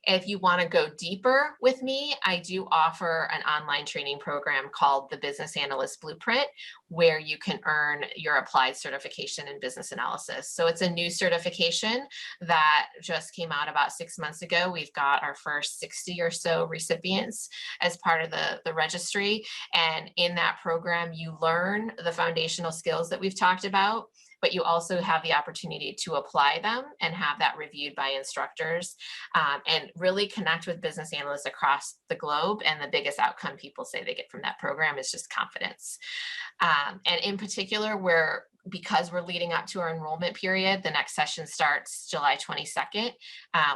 If you want to go deeper with me, I do offer an online training program called the Business Analyst Blueprint, where you can earn your applied certification in business analysis. So it's a new certification that just came out about 6 months ago. We've got our first 60 or so recipients as part of the registry. And in that program, you learn the foundational skills that we've talked about, but you also have the opportunity to apply them and have that reviewed by instructors, and really connect with business analysts across the globe. And the biggest outcome people say they get from that program is just confidence. And in particular, because we're leading up to our enrollment period, the next session starts July 22nd.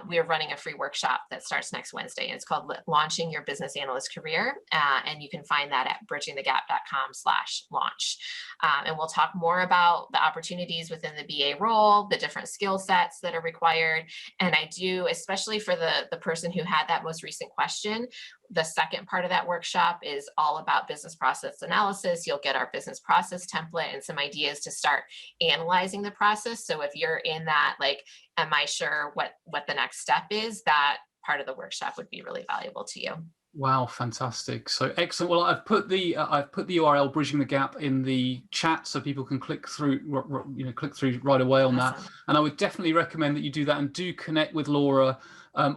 We are running a free workshop that starts next Wednesday. It's called Launching Your Business Analyst Career. And you can find that at bridgingthegap.com/launch. And we'll talk more about the opportunities within the BA role, the different skill sets that are required. And I do, especially for the person who had that most recent question, the second part of that workshop is all about business process analysis. You'll get our business process template and some ideas to start analyzing the process. So if you're in that, like, am I sure what the next step is, that part of the workshop would be really valuable to you. Wow, fantastic. So excellent. Well, I've put the URL Bridging the Gap in the chat, so people can click through right away on Awesome. that. And I would definitely recommend that you do that, and do connect with Laura.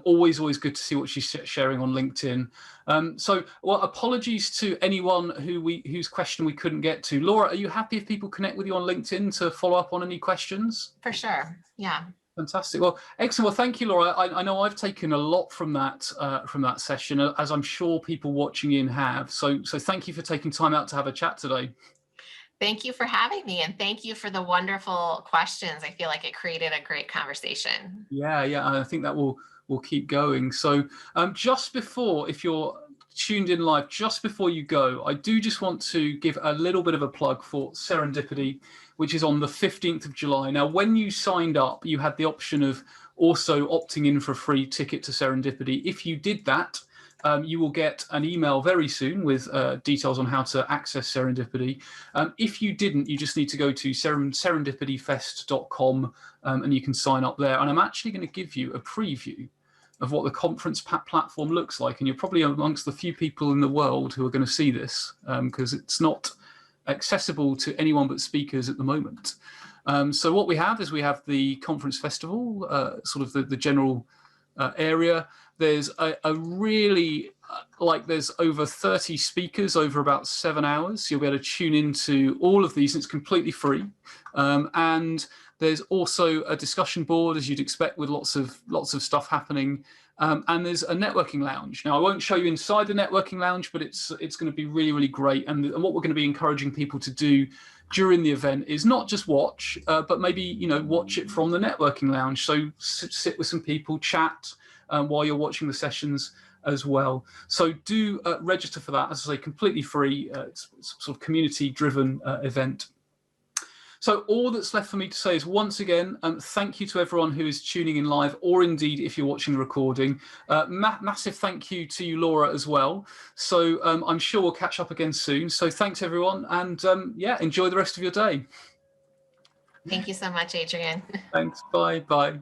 Always good to see what she's sharing on LinkedIn. Well, apologies to anyone whose question we couldn't get to. Laura, are you happy if people connect with you on LinkedIn to follow up on any questions? For sure. Yeah. Fantastic. Well, excellent. Well, thank you, Laura. I know I've taken a lot from that session, as I'm sure people watching in have. So thank you for taking time out to have a chat today. Thank you for having me, and thank you for the wonderful questions. I feel like it created a great conversation. Yeah. I think that will keep going. So just before, if you're tuned in live, just before you go, I do just want to give a little bit of a plug for Serendipity, which is on the 15th of July. Now, when you signed up, you had the option of also opting in for a free ticket to Serendipity. If you did that, you will get an email very soon with details on how to access Serendipity. If you didn't, you just need to go to serendipityfest.com and you can sign up there. And I'm actually going to give you a preview of what the conference platform looks like. And you're probably amongst the few people in the world who are going to see this, because it's not accessible to anyone but speakers at the moment. So what we have is the conference festival, sort of the general area. There's a really, there's over 30 speakers over about 7 hours. You'll be able to tune into all of these, and it's completely free. And There's also a discussion board, as you'd expect, with lots of stuff happening. And there's a networking lounge. Now, I won't show you inside the networking lounge, but it's going to be really, really great. And what we're going to be encouraging people to do during the event is not just watch, but maybe, watch it from the networking lounge. So sit with some people, chat while you're watching the sessions as well. So do register for that. As I say, completely free. It's sort of community-driven event. So all that's left for me to say is, once again, thank you to everyone who is tuning in live, or indeed if you're watching the recording. Massive thank you to you, Laura, as well. So I'm sure we'll catch up again soon. So thanks, everyone. And yeah, enjoy the rest of your day. Thank you so much, Adrian. Thanks. Bye. Bye.